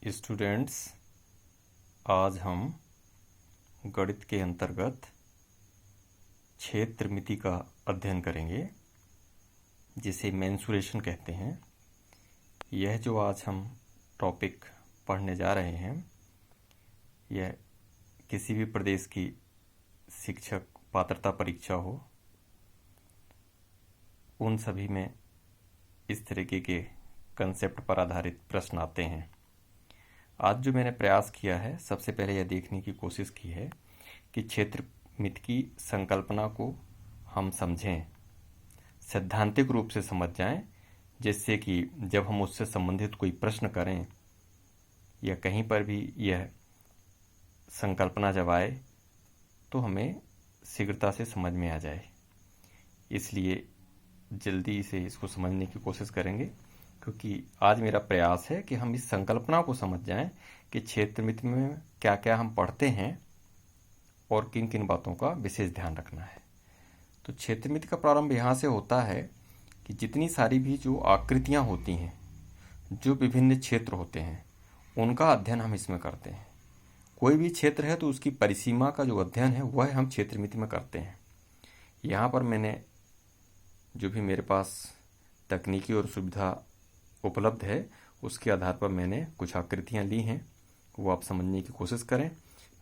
Students, आज हम गणित के अंतर्गत क्षेत्रमिति का अध्ययन करेंगे, जिसे मेंसुरेशन कहते हैं। यह जो आज हम टॉपिक पढ़ने जा रहे हैं, यह किसी भी प्रदेश की शिक्षक पात्रता परीक्षा हो, उन सभी में इस तरीके के कंसेप्ट पर आधारित प्रश्न आते हैं। आज जो मैंने प्रयास किया है, सबसे पहले यह देखने की कोशिश की है कि क्षेत्रमिति की संकल्पना को हम समझें, सैद्धांतिक रूप से समझ जाएं, जिससे कि जब हम उससे संबंधित कोई प्रश्न करें या कहीं पर भी यह संकल्पना जब आए तो हमें शीघ्रता से समझ में आ जाए। इसलिए जल्दी से इसको समझने की कोशिश करेंगे, क्योंकि आज मेरा प्रयास है कि हम इस संकल्पना को समझ जाएं कि क्षेत्रमिति में क्या क्या हम पढ़ते हैं और किन किन बातों का विशेष ध्यान रखना है। तो क्षेत्रमिति का प्रारंभ यहाँ से होता है कि जितनी सारी भी जो आकृतियाँ होती हैं, जो विभिन्न क्षेत्र होते हैं, उनका अध्ययन हम इसमें करते हैं। कोई भी क्षेत्र है तो उसकी परिसीमा का जो अध्ययन है वह हम क्षेत्रमिति में करते हैं। यहाँ पर मैंने जो भी मेरे पास तकनीकी और सुविधा उपलब्ध है, उसके आधार पर मैंने कुछ आकृतियाँ ली हैं, वो आप समझने की कोशिश करें।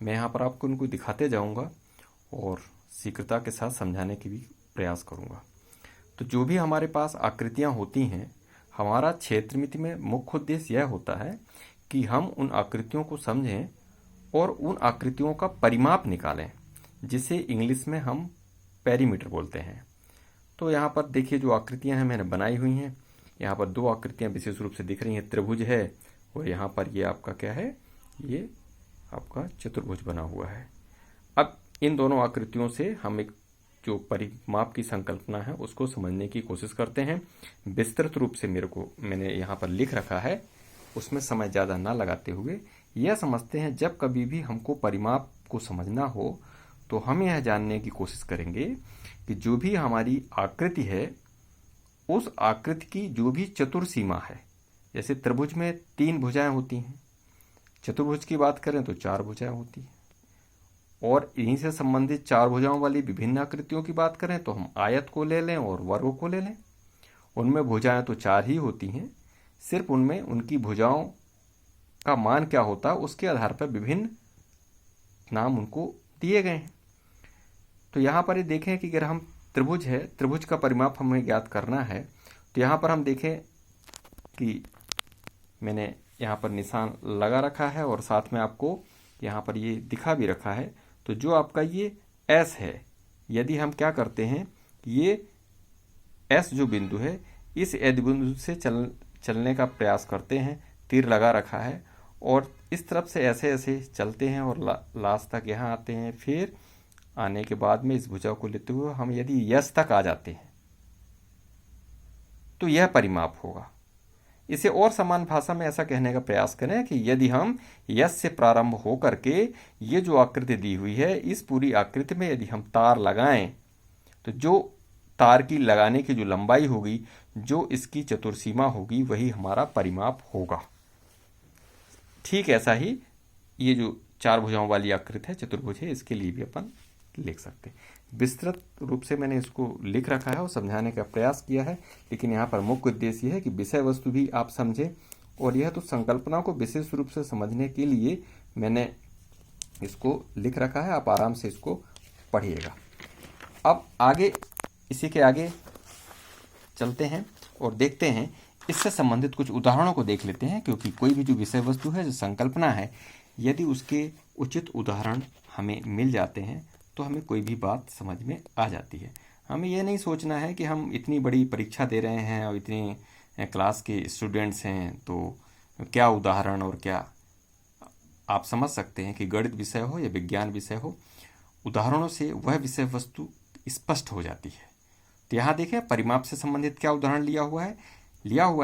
मैं यहाँ पर आपको उनको दिखाते जाऊँगा और शीघ्रता के साथ समझाने की भी प्रयास करूँगा। तो जो भी हमारे पास आकृतियाँ होती हैं, हमारा क्षेत्रमिति में मुख्य उद्देश्य यह होता है कि हम उन आकृतियों को समझें और उन आकृतियों का परिमाप निकालें, जिसे इंग्लिश में हम पेरीमीटर बोलते हैं। तो यहाँ पर देखिए, जो आकृतियाँ हैं मैंने बनाई हुई हैं। यहाँ पर दो आकृतियाँ विशेष रूप से दिख रही हैं, त्रिभुज है और यहाँ पर ये आपका क्या है, ये आपका चतुर्भुज बना हुआ है। अब इन दोनों आकृतियों से हम एक जो परिमाप की संकल्पना है उसको समझने की कोशिश करते हैं। विस्तृत रूप से मैंने यहाँ पर लिख रखा है, उसमें समय ज़्यादा ना लगाते हुए यह समझते हैं, जब कभी भी हमको परिमाप को समझना हो तो हम यह जानने की कोशिश करेंगे कि जो भी हमारी आकृति है, उस आकृति की जो भी चतुर्सीमा है, जैसे त्रिभुज में 3 भुजाएं होती हैं, चतुर्भुज की बात करें तो 4 भुजाएं होती हैं, और इन्हीं से संबंधित 4 भुजाओं वाली विभिन्न आकृतियों की बात करें तो हम आयत को ले लें और वर्ग को ले लें। उनमें भुजाएं तो 4 ही होती हैं, सिर्फ उनमें उनकी भुजाओं का मान क्या होता है उसके आधार पर विभिन्न नाम उनको दिए गए हैं। तो यहाँ पर ये देखें कि अगर हम त्रिभुज है, त्रिभुज का परिमाप हमें ज्ञात करना है, तो यहाँ पर हम देखें कि मैंने यहाँ पर निशान लगा रखा है और साथ में आपको यहाँ पर ये दिखा भी रखा है। तो जो आपका ये S है, यदि हम क्या करते हैं, ये S जो बिंदु है, इस यदि बिंदु से चलने का प्रयास करते हैं, तीर लगा रखा है, और इस तरफ से ऐसे ऐसे चलते हैं और लास्ट तक यहाँ आते हैं। फिर आने के बाद में इस भुजा को लेते हुए हम यदि यस तक आ जाते हैं तो यह परिमाप होगा। इसे और समान भाषा में ऐसा कहने का प्रयास करें कि यदि हम यस से प्रारंभ हो करके ये जो आकृति दी हुई है, इस पूरी आकृति में यदि हम तार लगाएं तो जो तार की लगाने की जो लंबाई होगी, जो इसकी चतुर्सीमा होगी, वही हमारा परिमाप होगा। ठीक ऐसा ही ये जो 4 भुजाओं वाली आकृति है, चतुर्भुज है, इसके लिए भी अपन लिख सकते हैं। विस्तृत रूप से मैंने इसको लिख रखा है और समझाने का प्रयास किया है, लेकिन यहाँ पर मुख्य उद्देश्य है कि विषय वस्तु भी आप समझें, और यह तो संकल्पना को विशेष रूप से समझने के लिए मैंने इसको लिख रखा है। आप आराम से इसको पढ़िएगा। अब आगे, इसी के आगे चलते हैं और देखते हैं, इससे संबंधित कुछ उदाहरणों को देख लेते हैं, क्योंकि कोई भी जो विषय वस्तु है, जो संकल्पना है, यदि उसके उचित उदाहरण हमें मिल जाते हैं तो हमें कोई भी बात समझ में आ जाती है। हमें यह नहीं सोचना है कि हम इतनी बड़ी परीक्षा दे रहे हैं और इतनी क्लास के स्टूडेंट्स हैं, तो क्या उदाहरण और क्या। आप समझ सकते हैं कि गणित विषय हो या विज्ञान विषय हो, उदाहरणों से वह विषय वस्तु स्पष्ट हो जाती है। तो यहाँ देखें, परिमाप से संबंधित क्या उदाहरण लिया हुआ है।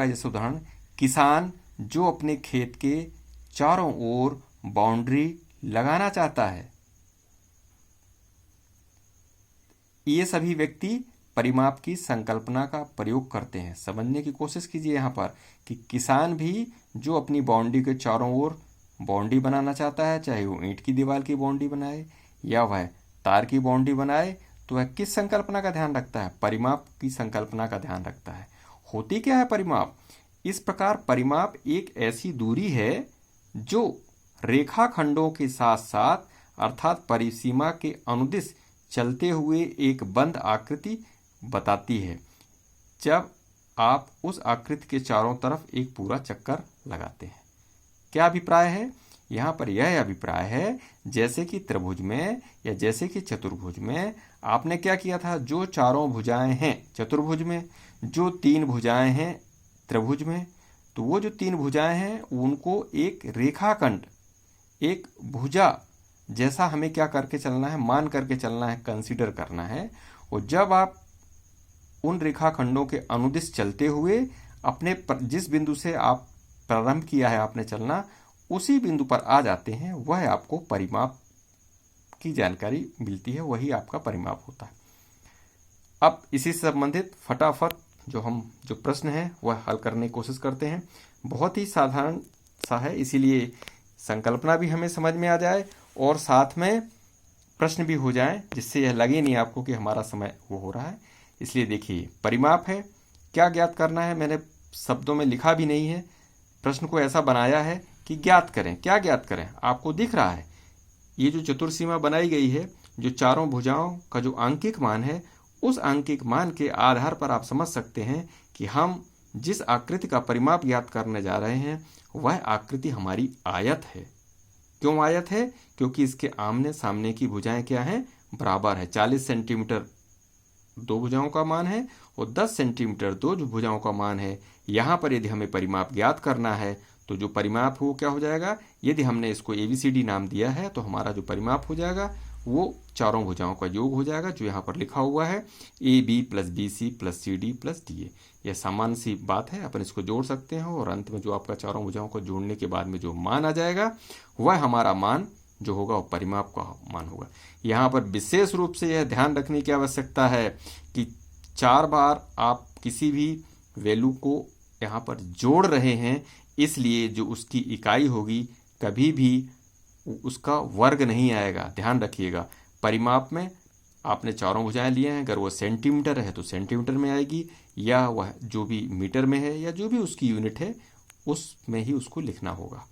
जैसे उदाहरण, किसान जो अपने खेत के चारों ओर बाउंड्री लगाना चाहता है, ये सभी व्यक्ति परिमाप की संकल्पना का प्रयोग करते हैं। समझने की कोशिश कीजिए यहाँ पर कि किसान भी जो अपनी बाउंड्री के चारों ओर बाउंड्री बनाना चाहता है, चाहे वो ईंट की दीवार की बाउंड्री बनाए या वह तार की बाउंड्री बनाए, तो वह किस संकल्पना का ध्यान रखता है? परिमाप की संकल्पना का ध्यान रखता है। होती क्या है परिमाप? इस प्रकार परिमाप एक ऐसी दूरी है जो रेखाखंडों के साथ साथ अर्थात परिसीमा के अनुदिश चलते हुए एक बंद आकृति बताती है, जब आप उस आकृति के चारों तरफ एक पूरा चक्कर लगाते हैं। क्या अभिप्राय है? यहाँ पर यह अभिप्राय है जैसे कि त्रिभुज में या जैसे कि चतुर्भुज में आपने क्या किया था, जो चारों भुजाएं हैं चतुर्भुज में, जो 3 भुजाएं हैं त्रिभुज में, तो वो जो 3 भुजाएं हैं उनको एक रेखाखंड, एक भुजा जैसा हमें क्या करके चलना है, मान करके चलना है, कंसीडर करना है। और जब आप उन रेखाखंडों के अनुदिश चलते हुए अपने जिस बिंदु से आप प्रारंभ किया है आपने चलना, उसी बिंदु पर आ जाते हैं, वह आपको परिमाप की जानकारी मिलती है, वही आपका परिमाप होता है। अब इसी से संबंधित फटाफट जो प्रश्न है वह हल करने की कोशिश करते हैं। बहुत ही साधारण सा है, इसीलिए संकल्पना भी हमें समझ में आ जाए और साथ में प्रश्न भी हो जाए, जिससे यह लगे नहीं आपको कि हमारा समय वो हो रहा है। इसलिए देखिए, परिमाप है, क्या ज्ञात करना है, मैंने शब्दों में लिखा भी नहीं है, प्रश्न को ऐसा बनाया है कि ज्ञात करें। क्या ज्ञात करें? आपको दिख रहा है ये जो चतुर्सीमा बनाई गई है, जो चारों भुजाओं का जो आंकिक मान है, उस आंकिक मान के आधार पर आप समझ सकते हैं कि हम जिस आकृति का परिमाप ज्ञात करने जा रहे हैं वह आकृति हमारी आयत है। क्यों आयत है? क्योंकि इसके आमने सामने की भुजाएं क्या हैं? बराबर है। 40 सेंटीमीटर 2 भुजाओं का मान है और 10 सेंटीमीटर 2 भुजाओं का मान है। यहाँ पर यदि हमें परिमाप ज्ञात करना है तो जो परिमाप हो क्या हो जाएगा, यदि हमने इसको ABCD नाम दिया है तो हमारा जो परिमाप हो जाएगा वो चारों भुजाओं का योग हो जाएगा, जो यहाँ पर लिखा हुआ है AB + BC + CD + DA। यह सामान्य सी बात है, अपन इसको जोड़ सकते हैं और अंत में जो आपका चारों भुजाओं को जोड़ने के बाद में जो मान आ जाएगा वह हमारा मान जो होगा वो परिमाप का मान होगा। यहाँ पर विशेष रूप से यह ध्यान रखने की आवश्यकता है कि 4 बार आप किसी भी वैल्यू को यहाँ पर जोड़ रहे हैं, इसलिए जो उसकी इकाई होगी कभी भी उसका वर्ग नहीं आएगा। ध्यान रखिएगा, परिमाप में आपने चारों भुजाएं लिए हैं, अगर वो सेंटीमीटर है तो सेंटीमीटर में आएगी, या वह जो भी मीटर में है या जो भी उसकी यूनिट है उसमें ही उसको लिखना होगा।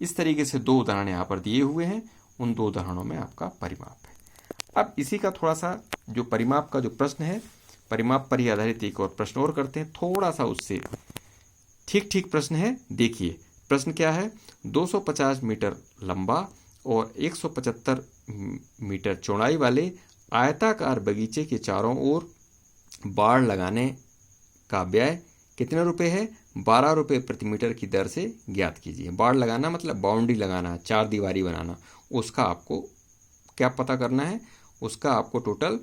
इस तरीके से 2 उदाहरण यहाँ पर दिए हुए हैं, उन 2 उदाहरणों में आपका परिमाप है। अब इसी का थोड़ा सा जो परिमाप का जो प्रश्न है, परिमाप पर ही आधारित एक और प्रश्न और करते हैं, थोड़ा सा उससे ठीक प्रश्न है। देखिए प्रश्न क्या है, 250 मीटर लंबा और 175 मीटर चौड़ाई वाले आयताकार बगीचे के चारों ओर बाड़ लगाने का व्यय कितने रुपए है? 12 रुपये प्रति मीटर की दर से ज्ञात कीजिए। बाड़ लगाना मतलब बाउंड्री लगाना, 4 दीवारी बनाना, उसका आपको क्या पता करना है, उसका आपको टोटल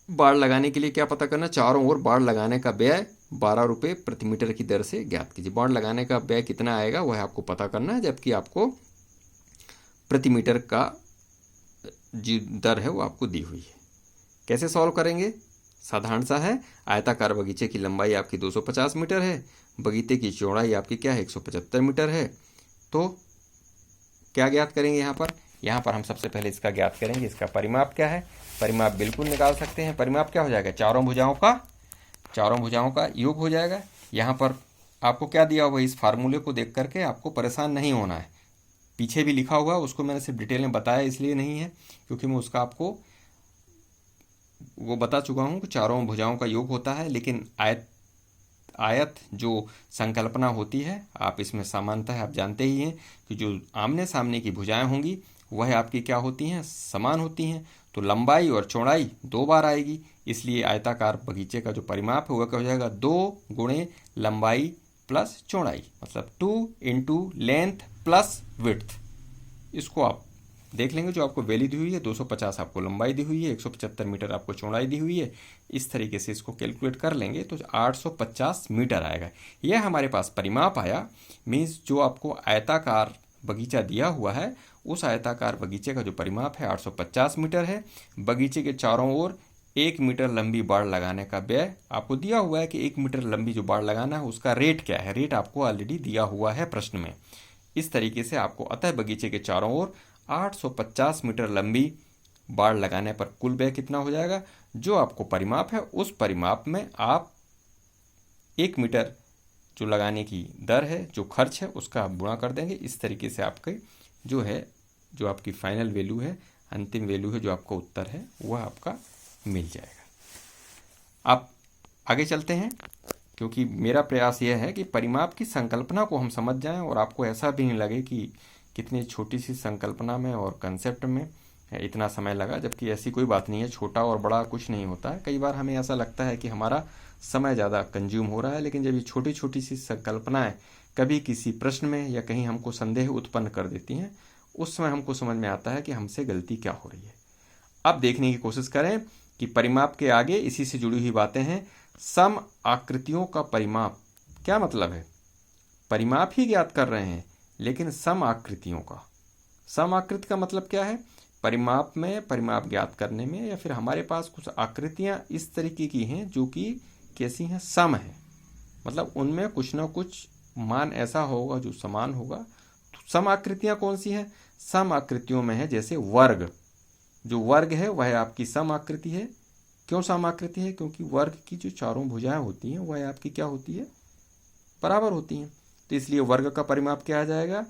बाड़ लगाने के लिए क्या पता करना, चारों ओर बाड़ लगाने का व्यय 12 रुपये प्रति मीटर की दर से ज्ञात कीजिए। बाड़ लगाने का व्यय कितना आएगा वह आपको पता करना है, जबकि आपको प्रति मीटर का जो दर है वो आपको दी हुई है। कैसे सॉल्व करेंगे? साधारण सा है, आयताकार बगीचे की लंबाई आपकी 250 मीटर है, बगीचे की चौड़ाई आपकी क्या है 175 मीटर है। तो क्या ज्ञात करेंगे यहाँ पर हम सबसे पहले इसका ज्ञात करेंगे, इसका परिमाप क्या है। परिमाप बिल्कुल निकाल सकते हैं। परिमाप क्या हो जाएगा, चारों भुजाओं का योग हो जाएगा। यहाँ पर आपको क्या दिया हुआ, इस फार्मूले को देख करके आपको परेशान नहीं होना है, पीछे भी लिखा हुआ, उसको मैंने सिर्फ डिटेल में बताया इसलिए नहीं है क्योंकि मैं उसका आपको वो बता चुका हूँ कि चारों भुजाओं का योग होता है। लेकिन आयत जो संकल्पना होती है, आप इसमें सामान्यतः आप जानते ही हैं कि जो आमने सामने की भुजाएं होंगी वह आपकी क्या होती हैं, समान होती हैं। तो लंबाई और चौड़ाई 2 बार आएगी, इसलिए आयताकार बगीचे का जो परिमाप है वह क्या हो जाएगा, 2 गुणे लंबाई प्लस चौड़ाई, मतलब 2 × लेंथ प्लस विड्थ। इसको आप देख लेंगे, जो आपको वैल्यू दी हुई है 250 आपको लंबाई दी हुई है, 175 मीटर आपको चौड़ाई दी हुई है, इस तरीके से इसको कैलकुलेट कर लेंगे तो 850 मीटर आएगा। यह हमारे पास परिमाप आया। मीन्स जो आपको आयताकार बगीचा दिया हुआ है उस आयताकार बगीचे का जो परिमाप है 850 मीटर है। बगीचे के चारों ओर 1 मीटर लंबी बाड़ लगाने का व्यय आपको दिया हुआ है कि 1 मीटर लंबी जो बाड़ लगाना है उसका रेट क्या है। रेट आपको ऑलरेडी दिया हुआ है प्रश्न में। इस तरीके से आपको अतः बगीचे के चारों ओर 850 मीटर लंबी बाड़ लगाने पर कुल व्यय कितना हो जाएगा, जो आपको परिमाप है उस परिमाप में आप 1 मीटर जो लगाने की दर है, जो खर्च है, उसका आप गुणा कर देंगे। इस तरीके से आपके जो है, जो आपकी फाइनल वैल्यू है, अंतिम वैल्यू है, जो आपका उत्तर है, वह आपका मिल जाएगा। आप आगे चलते हैं, क्योंकि मेरा प्रयास यह है कि परिमाप की संकल्पना को हम समझ जाएं और आपको ऐसा भी नहीं लगे कि कितनी छोटी सी संकल्पना में और कंसेप्ट में इतना समय लगा, जबकि ऐसी कोई बात नहीं है। छोटा और बड़ा कुछ नहीं होता है। कई बार हमें ऐसा लगता है कि हमारा समय ज़्यादा कंज्यूम हो रहा है, लेकिन जब ये छोटी छोटी सी संकल्पनाएं कभी किसी प्रश्न में या कहीं हमको संदेह उत्पन्न कर देती हैं, उस समय हमको समझ में आता है कि हमसे गलती क्या हो रही है। अब देखने की कोशिश करें कि परिमाप के आगे इसी से जुड़ी हुई बातें हैं। सम आकृतियों का परिमाप क्या मतलब है? परिमाप ही ज्ञात कर रहे हैं, लेकिन सम आकृतियों का, सम आकृति का मतलब क्या है? परिमाप में, परिमाप ज्ञात करने में, या फिर हमारे पास कुछ आकृतियां इस तरीके की हैं जो कि कैसी हैं, सम है, मतलब उनमें कुछ ना कुछ मान ऐसा होगा जो समान होगा। तो सम आकृतियां कौन सी हैं? सम आकृतियों में है जैसे वर्ग। जो वर्ग है वह आपकी सम आकृति है। क्यों सम आकृति है? क्योंकि वर्ग की जो चारों भुजाएं होती हैं वह आपकी क्या होती है? बराबर होती हैं। तो इसलिए वर्ग का परिमाप क्या आ जाएगा?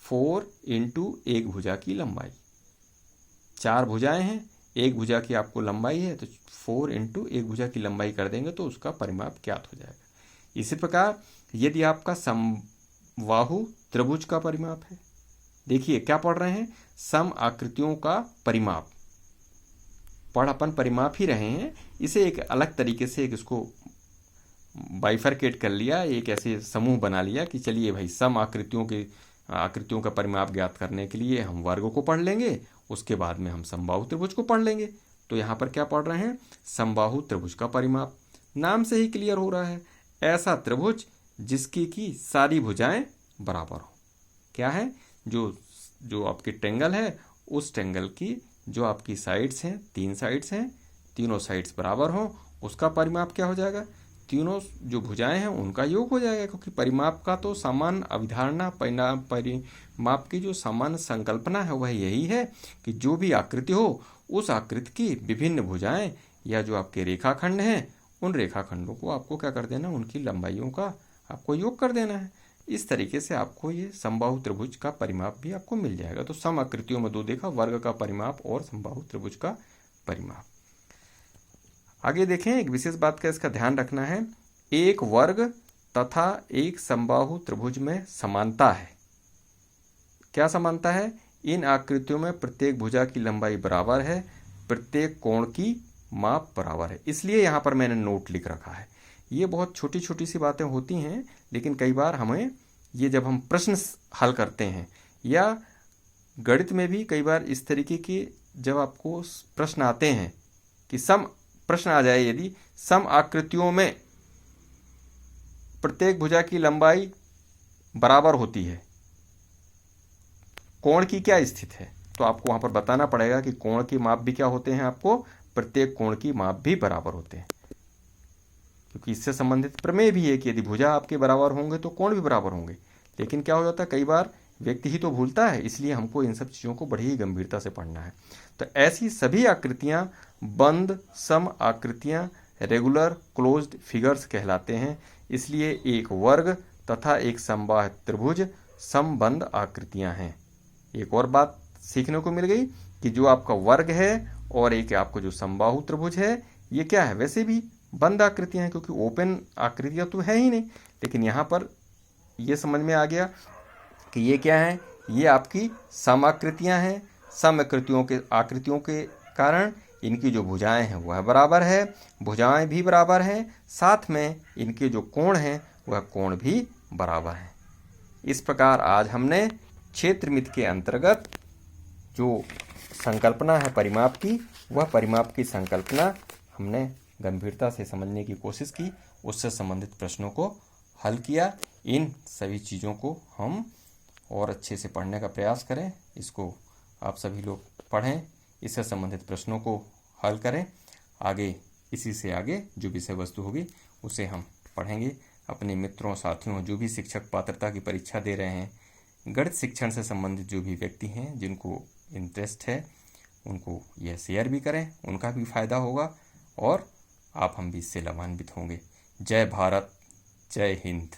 4 × 1 भुजा की लंबाई। 4 भुजाएं हैं, 1 भुजा की आपको लंबाई है, तो 4 × 1 भुजा की लंबाई कर देंगे तो उसका परिमाप ज्ञात हो जाएगा। इसी प्रकार यदि आपका समबाहु त्रिभुज का परिमाप है, देखिए क्या पढ़ रहे हैं? सम आकृतियों का परिमाप पढ़ अपन परिमाप ही रहे हैं। इसे एक अलग तरीके से एक इसको बाइफरकेट कर लिया, एक ऐसे समूह बना लिया कि चलिए भाई सम आकृतियों का परिमाप ज्ञात करने के लिए हम वर्ग को पढ़ लेंगे, उसके बाद में हम समबाहु त्रिभुज को पढ़ लेंगे। तो यहाँ पर क्या पढ़ रहे हैं? समबाहु त्रिभुज का परिमाप। नाम से ही क्लियर हो रहा है, ऐसा त्रिभुज जिसकी की सारी भुजाएं बराबर हो। क्या है? जो आपकी टेंगल है, उस टेंगल की जो आपकी साइड्स हैं, 3 साइड्स हैं, तीनों साइड्स बराबर हो, उसका परिमाप क्या हो जाएगा? तीनों जो भुजाएं हैं उनका योग हो जाएगा। क्योंकि परिमाप का तो सामान्य अवधारणा, परिमाप की जो सामान्य संकल्पना है वह यही है कि जो भी आकृति हो, उस आकृति की विभिन्न भुजाएं या जो आपके रेखाखंड हैं, उन रेखाखंडों को आपको क्या कर देना? उनकी लंबाइयों का आपको योग कर देना है। इस तरीके से आपको ये समबाहु त्रिभुज का परिमाप भी आपको मिल जाएगा। तो सम आकृतियों में 2 देखा, वर्ग का परिमाप और समबाहु त्रिभुज का परिमाप। आगे देखें, एक विशेष बात का इसका ध्यान रखना है। एक वर्ग तथा एक समबाहु त्रिभुज में समानता है। क्या समानता है? इन आकृतियों में प्रत्येक भुजा की लंबाई बराबर है, प्रत्येक कोण की माप बराबर है। इसलिए यहाँ पर मैंने नोट लिख रखा है। ये बहुत छोटी छोटी सी बातें होती हैं, लेकिन कई बार हमें ये जब हम प्रश्न हल करते हैं या गणित में भी कई बार इस तरीके के जब आपको प्रश्न आते हैं कि प्रश्न आ जाए यदि सम आकृतियों में प्रत्येक भुजा की लंबाई बराबर होती है, कोण की क्या स्थिति है, तो आपको वहां पर बताना पड़ेगा कि कोण की माप भी क्या होते हैं, आपको प्रत्येक कोण की माप भी बराबर होते हैं। क्योंकि इससे संबंधित प्रमेय भी है कि यदि भुजा आपके बराबर होंगे तो कोण भी बराबर होंगे। लेकिन क्या हो जाता है, कई बार व्यक्ति ही तो भूलता है, इसलिए हमको इन सब चीज़ों को बड़ी ही गंभीरता से पढ़ना है। तो ऐसी सभी आकृतियां बंद सम आकृतियां रेगुलर क्लोज्ड फिगर्स कहलाते हैं। इसलिए एक वर्ग तथा एक समबाहु त्रिभुज समबंध आकृतियां हैं। एक और बात सीखने को मिल गई कि जो आपका वर्ग है और एक आपको जो समबाहु त्रिभुज है, ये क्या है? वैसे भी बंद आकृतियां हैं, क्योंकि ओपन आकृतियां तो है ही नहीं। लेकिन यहाँ पर ये समझ में आ गया कि ये क्या है? ये आपकी सम आकृतियां हैं। सम आकृतियों के कारण इनकी जो भुजाएं हैं वह बराबर है, भुजाएं भी बराबर हैं, साथ में इनके जो कोण हैं वह कोण भी बराबर हैं। इस प्रकार आज हमने क्षेत्रमिति के अंतर्गत जो संकल्पना है परिमाप की, वह परिमाप की संकल्पना हमने गंभीरता से समझने की कोशिश की, उससे संबंधित प्रश्नों को हल किया। इन सभी चीज़ों को हम और अच्छे से पढ़ने का प्रयास करें। इसको आप सभी लोग पढ़ें, इससे संबंधित प्रश्नों को हल करें। आगे इसी से आगे जो विषय वस्तु होगी उसे हम पढ़ेंगे। अपने मित्रों साथियों जो भी शिक्षक पात्रता की परीक्षा दे रहे हैं, गणित शिक्षण से संबंधित जो भी व्यक्ति हैं जिनको इंटरेस्ट है उनको यह शेयर भी करें, उनका भी फायदा होगा और आप हम भी इससे लाभान्वित होंगे। जय भारत, जय हिंद।